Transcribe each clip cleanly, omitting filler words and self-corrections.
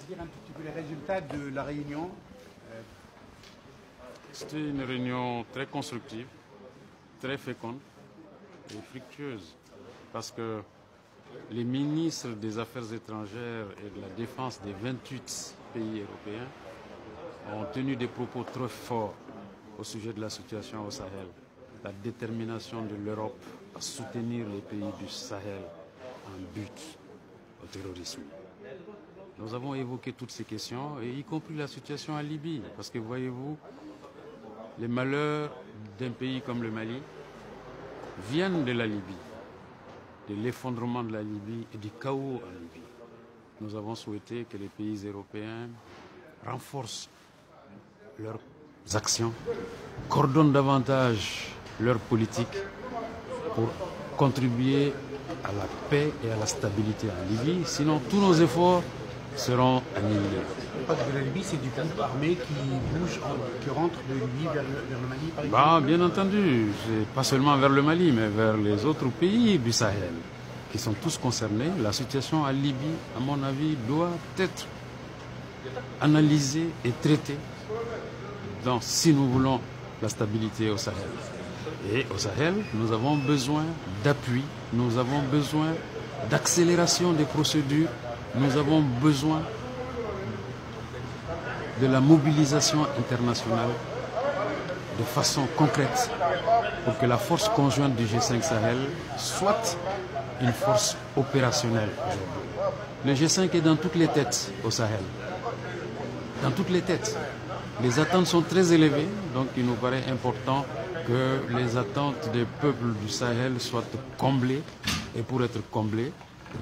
dire un tout petit peu les résultats de la réunion? C'était une réunion très constructive, très féconde et fructueuse, parce que les ministres des Affaires étrangères et de la Défense des 28 pays européens ont tenu des propos très forts au sujet de la situation au Sahel, la détermination de l'Europe à soutenir les pays du Sahel en but au terrorisme. Nous avons évoqué toutes ces questions, et y compris la situation en Libye, parce que voyez-vous, les malheurs d'un pays comme le Mali viennent de la Libye, de l'effondrement de la Libye et du chaos en Libye. Nous avons souhaité que les pays européens renforcent leurs actions, coordonnent davantage leur politique pour contribuer à la paix et à la stabilité en Libye. Sinon, tous nos efforts seront annihilés. Parce que la Libye, c'est du groupe armé qui bouge, qui rentre de Libye vers le Mali, par exemple? Bien entendu, pas seulement vers le Mali, mais vers les autres pays du Sahel, qui sont tous concernés. La situation en Libye, à mon avis, doit être analysée et traitée si nous voulons la stabilité au Sahel. Et au Sahel, nous avons besoin d'appui, nous avons besoin d'accélération des procédures, nous avons besoin de la mobilisation internationale de façon concrète pour que la force conjointe du G5 Sahel soit une force opérationnelle aujourd'hui. Le G5 est dans toutes les têtes au Sahel. Dans toutes les têtes. Les attentes sont très élevées, donc il nous paraît important que les attentes des peuples du Sahel soient comblées. Et pour être comblées,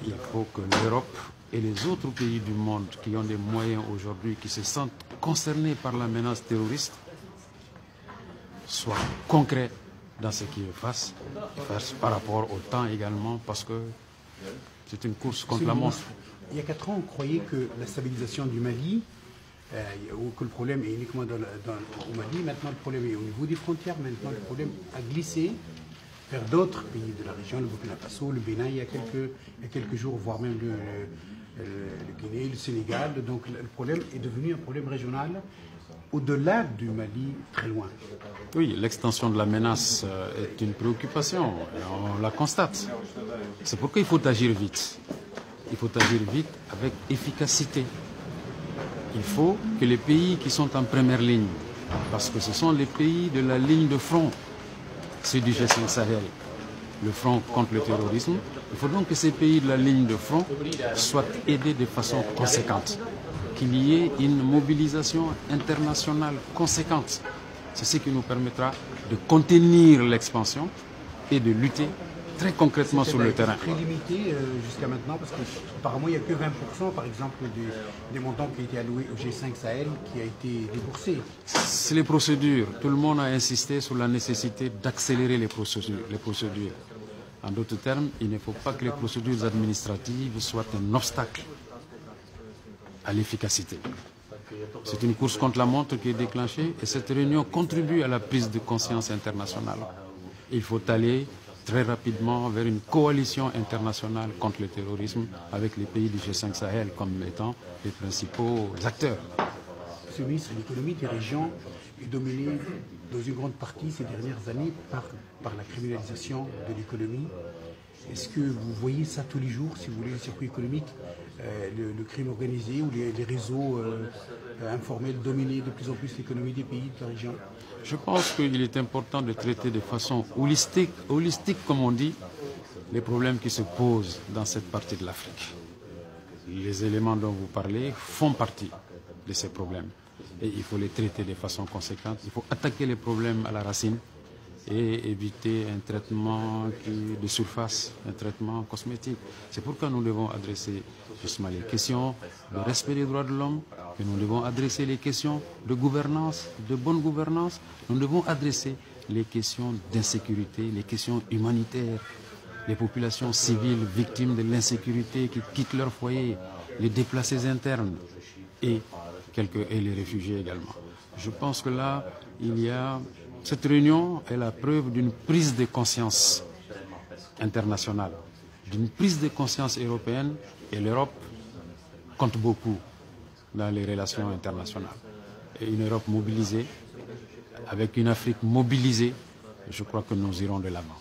il faut que l'Europe et les autres pays du monde qui ont des moyens aujourd'hui, qui se sentent concernés par la menace terroriste, soient concrets dans ce qu'ils fassent par rapport au temps également, parce que c'est une course contre la montre. Il y a 4 ans, on croyait que la stabilisation du Mali, que le problème est uniquement au Mali. Maintenant, le problème est au niveau des frontières. Maintenant, le problème a glissé vers d'autres pays de la région, le Burkina Faso, le Bénin, il y a quelques jours, voire même le Guinée, le Sénégal. Donc le problème est devenu un problème régional au-delà du Mali, très loin. Oui, l'extension de la menace est une préoccupation, et on la constate. C'est pourquoi il faut agir vite. Il faut agir vite avec efficacité. Il faut que les pays qui sont en première ligne, parce que ce sont les pays de la ligne de front, c'est du G5 Sahel, le front contre le terrorisme, il faut donc que ces pays de la ligne de front soient aidés de façon conséquente, qu'il y ait une mobilisation internationale conséquente. C'est ce qui nous permettra de contenir l'expansion et de lutter très concrètement sur le terrain. C'est très limité jusqu'à maintenant, parce qu'apparemment il n'y a que 20% par exemple des montants qui ont été alloués au G5 Sahel qui a été déboursé. C'est les procédures. Tout le monde a insisté sur la nécessité d'accélérer les procédures. En d'autres termes, il ne faut pas que les procédures administratives soient un obstacle à l'efficacité. C'est une course contre la montre qui est déclenchée, et cette réunion contribue à la prise de conscience internationale. Il faut aller très rapidement vers une coalition internationale contre le terrorisme avec les pays du G5 Sahel comme étant les principaux acteurs. Monsieur le ministre, l'économie des régions est dominée dans une grande partie ces dernières années par la criminalisation de l'économie. Est-ce que vous voyez ça tous les jours, si vous voulez, le circuit économique, le crime organisé ou les réseaux informels dominer de plus en plus l'économie des pays de la région? Je pense qu'il est important de traiter de façon holistique comme on dit, les problèmes qui se posent dans cette partie de l'Afrique. Les éléments dont vous parlez font partie de ces problèmes. Et il faut les traiter de façon conséquente. Il faut attaquer les problèmes à la racine et éviter un traitement de surface, un traitement cosmétique. C'est pourquoi nous devons adresser justement les questions de respect des droits de l'homme, que nous devons adresser les questions de gouvernance, de bonne gouvernance, nous devons adresser les questions d'insécurité, les questions humanitaires, les populations civiles victimes de l'insécurité qui quittent leur foyer, les déplacés internes et les réfugiés également. Je pense que là, cette réunion est la preuve d'une prise de conscience internationale, d'une prise de conscience européenne, et l'Europe compte beaucoup dans les relations internationales. Et une Europe mobilisée, avec une Afrique mobilisée, je crois que nous irons de l'avant.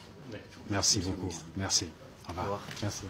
Merci beaucoup. Merci. Au revoir. Merci.